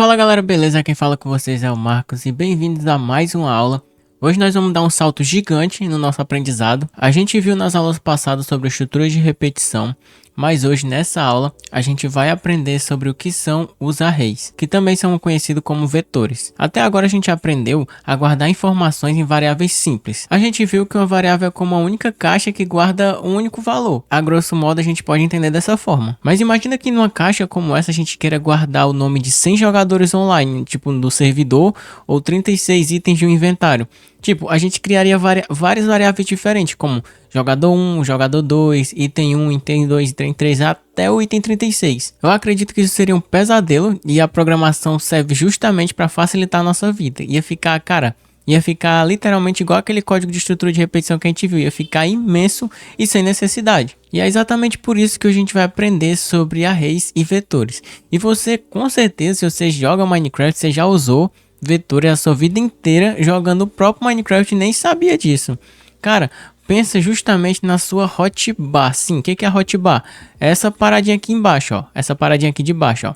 Fala galera, beleza? Quem fala com vocês é o Marcos e bem-vindos a mais uma aula. Hoje nós vamos dar um salto gigante no nosso aprendizado. A gente viu nas aulas passadas sobre estruturas de repetição, mas hoje nessa aula a gente vai aprender sobre o que são os arrays, que também são conhecidos como vetores. Até agora a gente aprendeu a guardar informações em variáveis simples. A gente viu que uma variável é como a única caixa que guarda um único valor. A grosso modo a gente pode entender dessa forma. Mas imagina que numa caixa como essa a gente queira guardar o nome de 100 jogadores online, tipo do servidor, ou 36 itens de um inventário. Tipo, a gente criaria várias variáveis diferentes, como jogador 1, jogador 2, item 1, item 2, item 3, até o item 36. Eu acredito que isso seria um pesadelo e a programação serve justamente para facilitar a nossa vida. Ia ficar literalmente igual aquele código de estrutura de repetição que a gente viu. Ia ficar imenso e sem necessidade. E é exatamente por isso que a gente vai aprender sobre arrays e vetores. E você, com certeza, se você joga Minecraft, você já usou vetores a sua vida inteira jogando o próprio Minecraft e nem sabia disso. Cara, pensa justamente na sua hotbar. Sim, o que é a hotbar? É essa paradinha aqui embaixo, ó. Essa paradinha aqui de baixo, ó.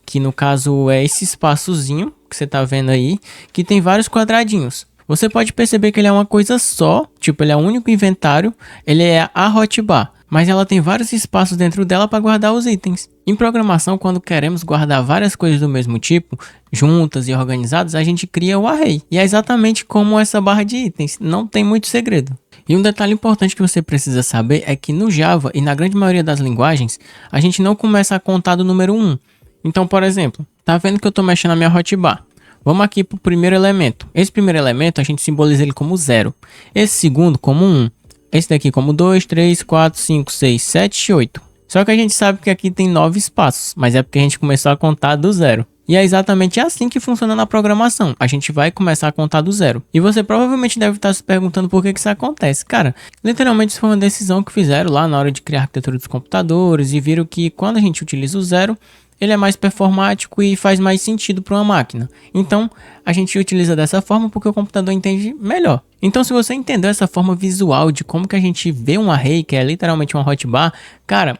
Que no caso é esse espaçozinho que você tá vendo aí, que tem vários quadradinhos. Você pode perceber que ele é uma coisa só, tipo, ele é o único inventário, ele é a hotbar, mas ela tem vários espaços dentro dela para guardar os itens. Em programação, quando queremos guardar várias coisas do mesmo tipo, juntas e organizadas, a gente cria o array. E é exatamente como essa barra de itens, não tem muito segredo. E um detalhe importante que você precisa saber é que no Java e na grande maioria das linguagens, a gente não começa a contar do número 1. Então, por exemplo, tá vendo que eu tô mexendo na minha hotbar? Vamos aqui pro primeiro elemento. Esse primeiro elemento a gente simboliza ele como 0. Esse segundo como 1. Esse daqui como 2, 3, 4, 5, 6, 7 e 8. Só que a gente sabe que aqui tem 9 espaços, mas é porque a gente começou a contar do 0. E é exatamente assim que funciona na programação. A gente vai começar a contar do 0. E você provavelmente deve estar se perguntando por que isso acontece. Cara, literalmente isso foi uma decisão que fizeram lá na hora de criar a arquitetura dos computadores e viram que quando a gente utiliza o 0, ele é mais performático e faz mais sentido para uma máquina. Então, a gente utiliza dessa forma porque o computador entende melhor. Então, se você entendeu essa forma visual de como que a gente vê um array, que é literalmente uma hotbar, cara,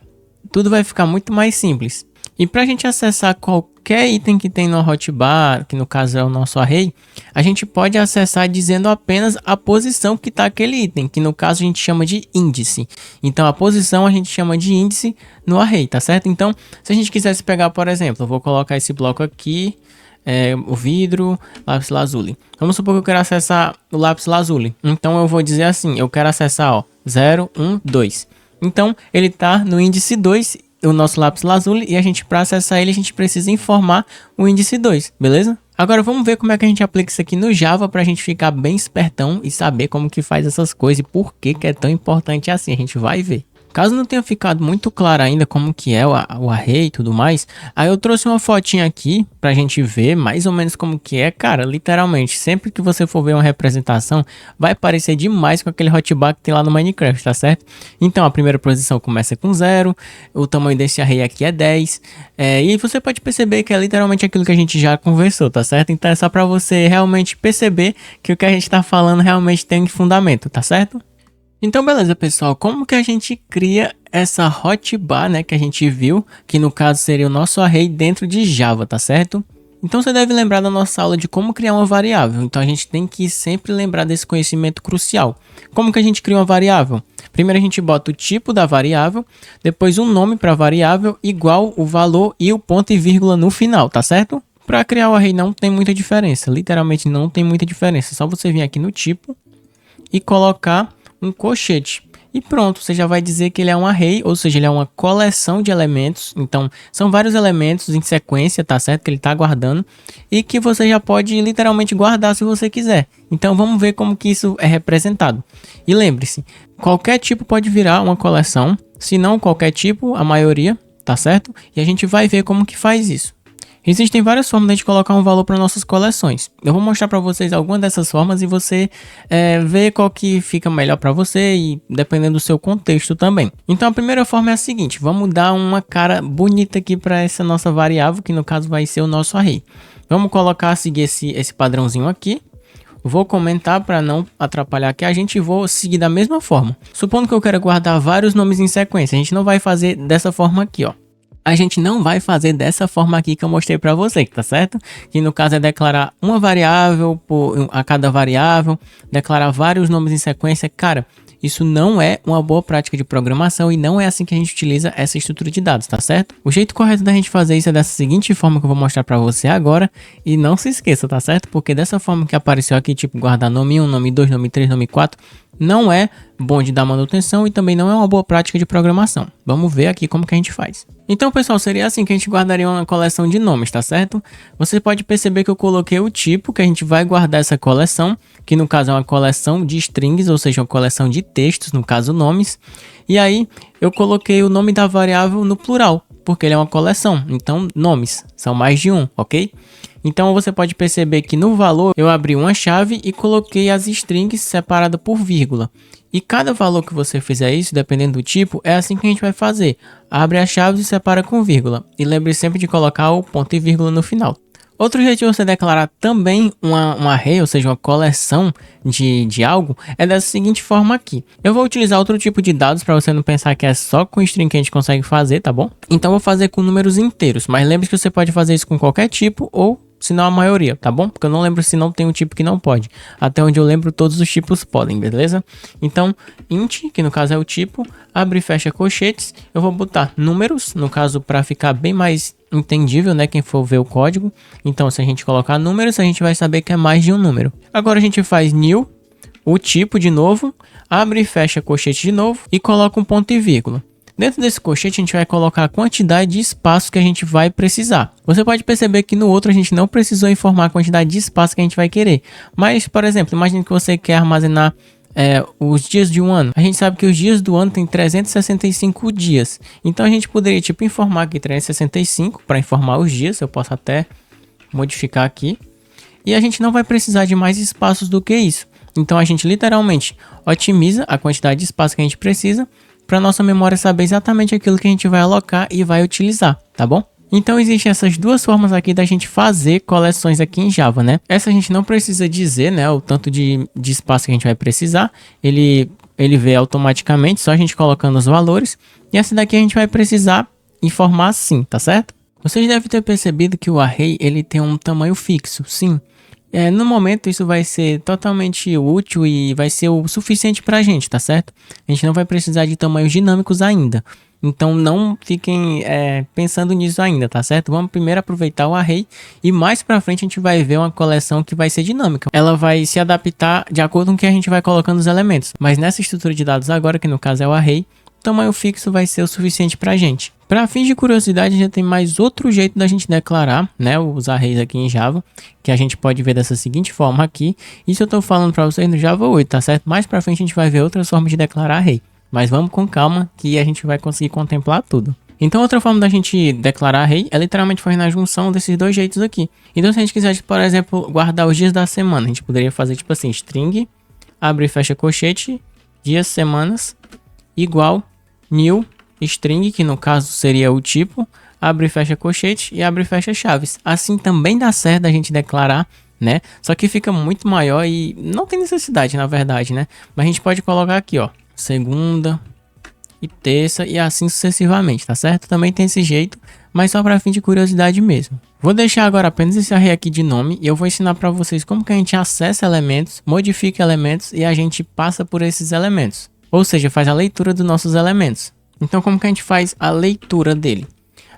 tudo vai ficar muito mais simples. E para a gente acessar qualquer item que tem no hotbar, que no caso é o nosso array, a gente pode acessar dizendo apenas a posição que está aquele item, que no caso a gente chama de índice. Então a posição a gente chama de índice no array, tá certo? Então se a gente quisesse pegar, por exemplo, eu vou colocar esse bloco aqui, o vidro, lápis lazuli. Vamos supor que eu quero acessar o lápis lazuli. Então eu vou dizer assim, eu quero acessar, ó, 0, 1, 2. Então ele está no índice 2, o nosso lápis lazuli, e a gente, para acessar ele, a gente precisa informar o índice 2, beleza? Agora vamos ver como é que a gente aplica isso aqui no Java para a gente ficar bem espertão e saber como que faz essas coisas e por que é tão importante assim, a gente vai ver. Caso não tenha ficado muito claro ainda como que é o array e tudo mais, aí eu trouxe uma fotinha aqui pra gente ver mais ou menos como que é. Cara, literalmente, sempre que você for ver uma representação, vai parecer demais com aquele hotbar que tem lá no Minecraft, tá certo? Então a primeira posição começa com 0, o tamanho desse array aqui é 10, e você pode perceber que é literalmente aquilo que a gente já conversou, tá certo? Então é só pra você realmente perceber que o que a gente tá falando realmente tem fundamento, tá certo? Então beleza pessoal, como que a gente cria essa hotbar, né, que a gente viu, que no caso seria o nosso array dentro de Java, tá certo? Então você deve lembrar da nossa aula de como criar uma variável, então a gente tem que sempre lembrar desse conhecimento crucial. Como que a gente cria uma variável? Primeiro a gente bota o tipo da variável, depois um nome para a variável igual o valor e o ponto e vírgula no final, tá certo? Para criar o array não tem muita diferença, literalmente não tem muita diferença, só você vir aqui no tipo e colocar um colchete e pronto, você já vai dizer que ele é um array, ou seja, ele é uma coleção de elementos. Então são vários elementos em sequência, tá certo, que ele tá guardando e que você já pode literalmente guardar se você quiser. Então vamos ver como que isso é representado. E lembre-se, qualquer tipo pode virar uma coleção, se não qualquer tipo, a maioria, tá certo? E a gente vai ver como que faz isso. Existem várias formas de a gente colocar um valor para nossas coleções. Eu vou mostrar para vocês algumas dessas formas e você vê qual que fica melhor para você e dependendo do seu contexto também. Então a primeira forma é a seguinte, vamos dar uma cara bonita aqui para essa nossa variável, que no caso vai ser o nosso array. Vamos colocar, seguir esse padrãozinho aqui. Vou comentar para não atrapalhar aqui a gente e vou seguir da mesma forma. Supondo que eu quero guardar vários nomes em sequência, a gente não vai fazer dessa forma aqui, ó. a gente não vai fazer dessa forma aqui que eu mostrei para você, tá certo? Que no caso é declarar uma variável a cada variável, declarar vários nomes em sequência. Cara, isso não é uma boa prática de programação e não é assim que a gente utiliza essa estrutura de dados, tá certo? O jeito correto da gente fazer isso é dessa seguinte forma que eu vou mostrar para você agora. E não se esqueça, tá certo? Porque dessa forma que apareceu aqui, tipo guardar nome 1, nome 2, nome 3, nome 4, não é bom de dar manutenção e também não é uma boa prática de programação. Vamos ver aqui como que a gente faz. Então, pessoal, seria assim que a gente guardaria uma coleção de nomes, tá certo? Você pode perceber que eu coloquei o tipo que a gente vai guardar essa coleção, que no caso é uma coleção de strings, ou seja, uma coleção de textos, no caso nomes. E aí eu coloquei o nome da variável no plural, porque ele é uma coleção, então nomes, são mais de um, ok? Então você pode perceber que no valor eu abri uma chave e coloquei as strings separadas por vírgula. E cada valor que você fizer isso, dependendo do tipo, é assim que a gente vai fazer. Abre as chaves e separa com vírgula. E lembre sempre de colocar o ponto e vírgula no final. Outro jeito de você declarar também um array, ou seja, uma coleção de algo, é dessa seguinte forma aqui. Eu vou utilizar outro tipo de dados para você não pensar que é só com string que a gente consegue fazer, tá bom? Então eu vou fazer com números inteiros, mas lembre-se que você pode fazer isso com qualquer tipo ou se não a maioria, tá bom? Porque eu não lembro se não tem um tipo que não pode. Até onde eu lembro, todos os tipos podem, beleza? Então, int, que no caso é o tipo, abre e fecha colchetes. Eu vou botar números, no caso para ficar bem mais entendível, né? Quem for ver o código. Então, se a gente colocar números, a gente vai saber que é mais de um número. Agora a gente faz new, o tipo de novo, abre e fecha colchete de novo e coloca um ponto e vírgula. Dentro desse colchete a gente vai colocar a quantidade de espaço que a gente vai precisar. Você pode perceber que no outro a gente não precisou informar a quantidade de espaço que a gente vai querer. Mas, por exemplo, imagine que você quer armazenar os dias de um ano. A gente sabe que os dias do ano tem 365 dias. Então a gente poderia tipo informar aqui 365 para informar os dias. Eu posso até modificar aqui. E a gente não vai precisar de mais espaços do que isso. Então a gente literalmente otimiza a quantidade de espaço que a gente precisa para nossa memória saber exatamente aquilo que a gente vai alocar e vai utilizar, tá bom? Então existem essas duas formas aqui da gente fazer coleções aqui em Java, né? Essa a gente não precisa dizer, né, o tanto de espaço que a gente vai precisar. Ele vê automaticamente, só a gente colocando os valores. E essa daqui a gente vai precisar informar sim, tá certo? Vocês devem ter percebido que o array ele tem um tamanho fixo, sim. No momento isso vai ser totalmente útil e vai ser o suficiente para a gente, tá certo? A gente não vai precisar de tamanhos dinâmicos ainda. Então não fiquem pensando nisso ainda, tá certo? Vamos primeiro aproveitar o array e mais para frente a gente vai ver uma coleção que vai ser dinâmica. Ela vai se adaptar de acordo com o que a gente vai colocando os elementos. Mas nessa estrutura de dados agora, que no caso é o array, o tamanho fixo vai ser o suficiente para a gente. Para fins de curiosidade, já tem mais outro jeito da gente declarar, né, os arrays aqui em Java, que a gente pode ver dessa seguinte forma aqui. Isso eu estou falando para vocês no Java 8, tá certo? Mais para frente a gente vai ver outras formas de declarar array. Mas vamos com calma que a gente vai conseguir contemplar tudo. Então outra forma da gente declarar array é literalmente fazendo a junção desses dois jeitos aqui. Então se a gente quiser, por exemplo, guardar os dias da semana, a gente poderia fazer tipo assim, string, abre e fecha colchete, dias, semanas, igual new string, que no caso seria o tipo, abre e fecha colchete e abre e fecha chaves. Assim também dá certo a gente declarar, né? Só que fica muito maior e não tem necessidade, na verdade, né? Mas a gente pode colocar aqui, ó, segunda e terça e assim sucessivamente, tá certo? Também tem esse jeito, mas só para fim de curiosidade mesmo. Vou deixar agora apenas esse array aqui de nome e eu vou ensinar para vocês como que a gente acessa elementos, modifica elementos e a gente passa por esses elementos. Ou seja, faz a leitura dos nossos elementos. Então, como que a gente faz a leitura dele?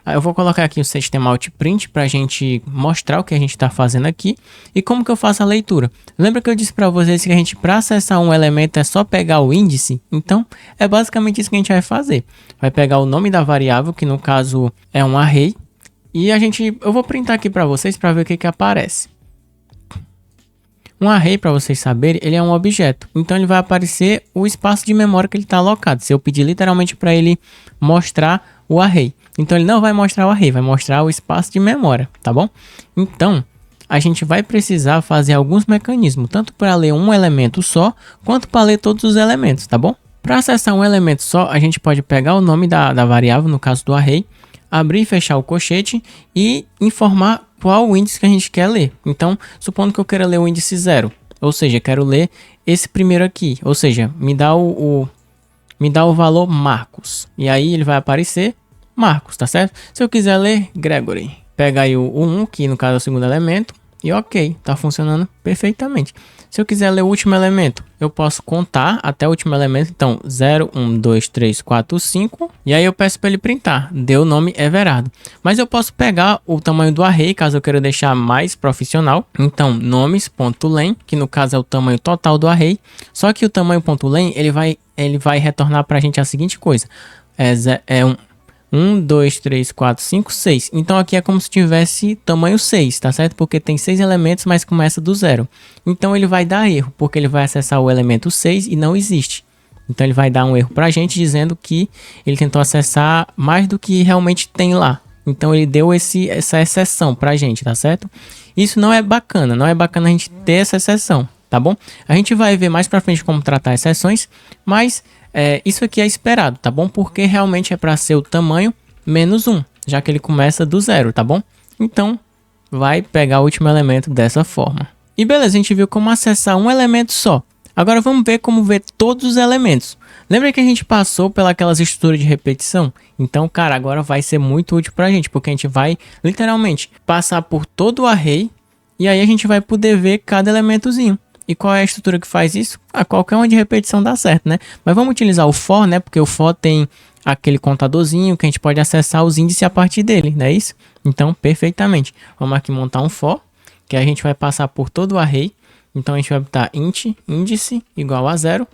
Eu vou colocar aqui o sistema outprint para a gente mostrar o que a gente está fazendo aqui e como que eu faço a leitura. Lembra que eu disse para vocês que a gente, para acessar um elemento, é só pegar o índice? Então, é basicamente isso que a gente vai fazer. Vai pegar o nome da variável, que no caso é um array, e eu vou printar aqui para vocês para ver o que que aparece. Um array, para vocês saberem, ele é um objeto. Então ele vai aparecer o espaço de memória que ele está alocado. Se eu pedir literalmente para ele mostrar o array. Então ele não vai mostrar o array, vai mostrar o espaço de memória, tá bom? Então a gente vai precisar fazer alguns mecanismos, tanto para ler um elemento só, quanto para ler todos os elementos, tá bom? Para acessar um elemento só, a gente pode pegar o nome da variável, no caso do array, abrir e fechar o colchete e informar qual o índice que a gente quer ler. Então, supondo que eu queira ler o índice 0, ou seja, quero ler esse primeiro aqui, ou seja, me dá o valor Marcos. E aí ele vai aparecer Marcos, tá certo? Se eu quiser ler Gregory, pega aí o 1, que no caso é o segundo elemento, e ok, tá funcionando perfeitamente. Se eu quiser ler o último elemento, eu posso contar até o último elemento. Então, 0, 1, 2, 3, 4, 5. E aí eu peço para ele printar. Deu o nome Everardo. Mas eu posso pegar o tamanho do array, caso eu queira deixar mais profissional. Então, nomes.len, que no caso é o tamanho total do array. Só que o tamanho.len, ele vai retornar para a gente a seguinte coisa. É 1, 2, 3, 4, 5, 6. Então aqui é como se tivesse tamanho 6, tá certo? Porque tem 6 elementos, mas começa do 0. Então ele vai dar erro, porque ele vai acessar o elemento 6 e não existe. Então ele vai dar um erro pra gente, dizendo que ele tentou acessar mais do que realmente tem lá. Então ele deu essa exceção pra gente, tá certo? Isso não é bacana, não é bacana a gente ter essa exceção, tá bom? A gente vai ver mais pra frente como tratar exceções, mas... isso aqui é esperado, tá bom? Porque realmente é para ser o tamanho menos 1, já que ele começa do 0, tá bom? Então, vai pegar o último elemento dessa forma. E beleza, a gente viu como acessar um elemento só. Agora vamos ver como ver todos os elementos. Lembra que a gente passou pelas estruturas de repetição? Então, cara, agora vai ser muito útil pra gente, porque a gente vai, literalmente, passar por todo o array, e aí a gente vai poder ver cada elementozinho. E qual é a estrutura que faz isso? Qualquer uma de repetição dá certo, né? Mas vamos utilizar o for, né? Porque o for tem aquele contadorzinho que a gente pode acessar os índices a partir dele, não é isso? Então, perfeitamente. Vamos aqui montar um for, que a gente vai passar por todo o array. Então, a gente vai botar int índice igual a 0,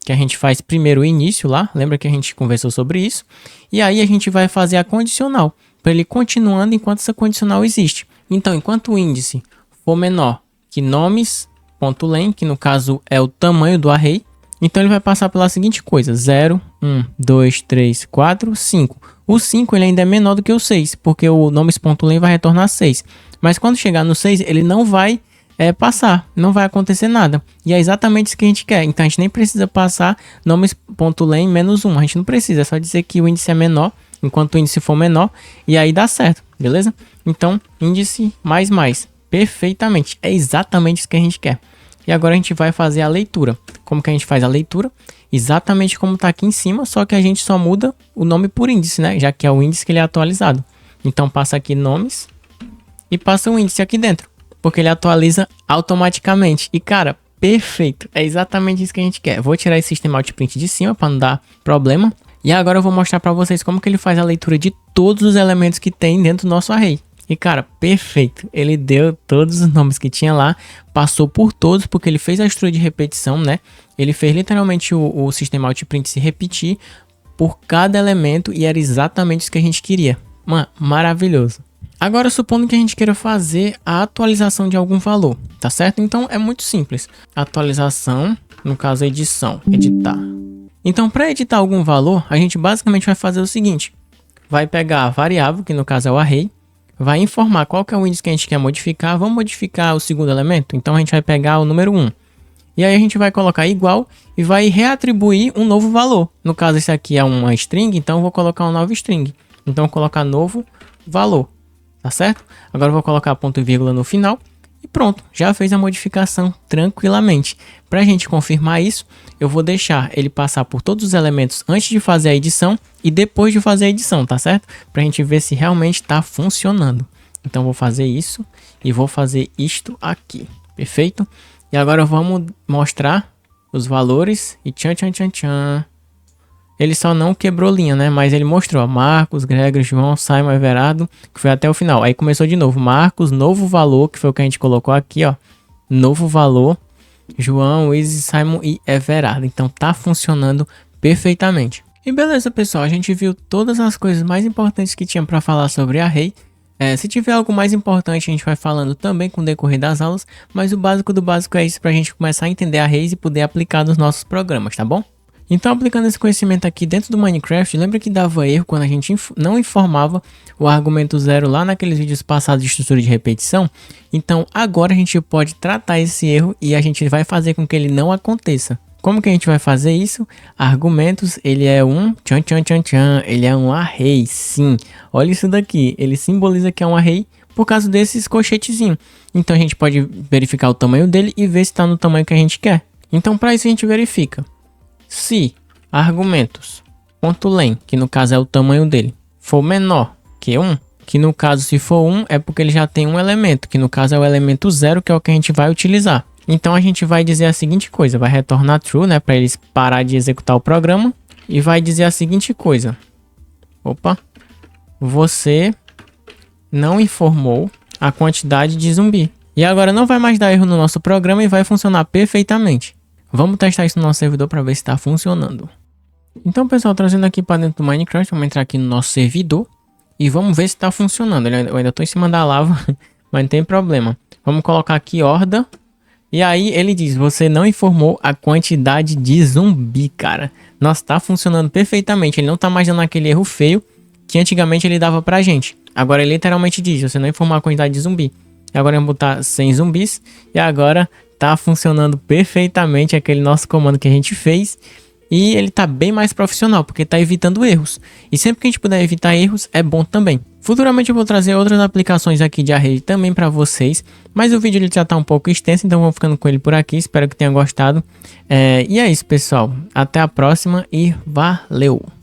que a gente faz primeiro o início lá. Lembra que a gente conversou sobre isso? E aí, a gente vai fazer a condicional, para ele continuando enquanto essa condicional existe. Então, enquanto o índice for menor que nomes.len, que no caso é o tamanho do array, então ele vai passar pela seguinte coisa: 0, 1, 2, 3, 4, 5. O 5 ele ainda é menor do que o 6, porque o nomes.len vai retornar 6. Mas quando chegar no 6, ele não vai passar, não vai acontecer nada. E é exatamente isso que a gente quer. Então a gente nem precisa passar nomes.len menos 1. A gente não precisa, é só dizer que o índice é menor, enquanto o índice for menor, e aí dá certo, beleza? Então, índice mais. Perfeitamente, é exatamente isso que a gente quer. E agora a gente vai fazer a leitura. Como que a gente faz a leitura? Exatamente como está aqui em cima, só que a gente só muda o nome por índice, né? Já que é o índice que ele é atualizado. Então passa aqui nomes e passa o índice aqui dentro, porque ele atualiza automaticamente. E cara, perfeito, é exatamente isso que a gente quer. Vou tirar esse sistema outprint de cima para não dar problema. E agora eu vou mostrar para vocês como que ele faz a leitura de todos os elementos que tem dentro do nosso array. E cara, perfeito, ele deu todos os nomes que tinha lá, passou por todos, porque ele fez a estrutura de repetição, né? Ele fez literalmente o sistema outprint se repetir por cada elemento e era exatamente isso que a gente queria. Mano, maravilhoso. Agora, supondo que a gente queira fazer a atualização de algum valor, tá certo? Então é muito simples. Atualização, no caso edição, editar. Então para editar algum valor, a gente basicamente vai fazer o seguinte. Vai pegar a variável, que no caso é o array, vai informar qual que é o índice que a gente quer modificar. Vamos modificar o segundo elemento? Então a gente vai pegar o número 1. E aí a gente vai colocar igual e vai reatribuir um novo valor. No caso esse aqui é uma string, então eu vou colocar uma nova string. Então eu vou colocar novo valor, tá certo? Agora eu vou colocar ponto e vírgula no final. E pronto, já fez a modificação tranquilamente. Para a gente confirmar isso, eu vou deixar ele passar por todos os elementos antes de fazer a edição e depois de fazer a edição, tá certo? Para a gente ver se realmente está funcionando. Então vou fazer isso e vou fazer isto aqui, perfeito? E agora vamos mostrar os valores e tchan. Ele só não quebrou linha, né? Mas ele mostrou, ó, Marcos, Gregory, João, Simon, Everardo, que foi até o final. Aí começou de novo, Marcos, novo valor, que foi o que a gente colocou aqui, ó. Novo valor, João, Izzy, Simon e Everardo. Então tá funcionando perfeitamente. E beleza, pessoal, a gente viu todas as coisas mais importantes que tinha para falar sobre array. Se tiver algo mais importante, a gente vai falando também com o decorrer das aulas, mas o básico do básico é isso pra gente começar a entender arrays e poder aplicar nos nossos programas, tá bom? Então, aplicando esse conhecimento aqui dentro do Minecraft, lembra que dava erro quando a gente não informava o argumento 0 lá naqueles vídeos passados de estrutura de repetição? Então, agora a gente pode tratar esse erro e a gente vai fazer com que ele não aconteça. Como que a gente vai fazer isso? Argumentos, ele é um ele é um array, sim. Olha isso daqui, ele simboliza que é um array por causa desses colchetezinhos. Então, a gente pode verificar o tamanho dele e ver se está no tamanho que a gente quer. Então, para isso a gente verifica. Se argumentos.len, que no caso é o tamanho dele, for menor que 1, que no caso se for 1 é porque ele já tem um elemento, que no caso é o elemento 0, que é o que a gente vai utilizar. Então a gente vai dizer a seguinte coisa, vai retornar true, né, para eles parar de executar o programa, e vai dizer a seguinte coisa. Opa, você não informou a quantidade de zumbi. E agora não vai mais dar erro no nosso programa e vai funcionar perfeitamente. Vamos testar isso no nosso servidor para ver se está funcionando. Então, pessoal, trazendo aqui para dentro do Minecraft, vamos entrar aqui no nosso servidor e vamos ver se está funcionando. Eu ainda estou em cima da lava, mas não tem problema. Vamos colocar aqui horda. E aí ele diz, você não informou a quantidade de zumbi, cara. Nossa, tá funcionando perfeitamente. Ele não tá mais dando aquele erro feio que antigamente ele dava pra gente. Agora ele literalmente diz, você não informou a quantidade de zumbi. E agora eu vou botar 100 zumbis. E agora tá funcionando perfeitamente aquele nosso comando que a gente fez. E ele tá bem mais profissional, porque tá evitando erros. E sempre que a gente puder evitar erros, é bom também. Futuramente eu vou trazer outras aplicações aqui de array também para vocês. Mas o vídeo ele já tá um pouco extenso, então vou ficando com ele por aqui. Espero que tenha gostado. E é isso, pessoal. Até a próxima e valeu!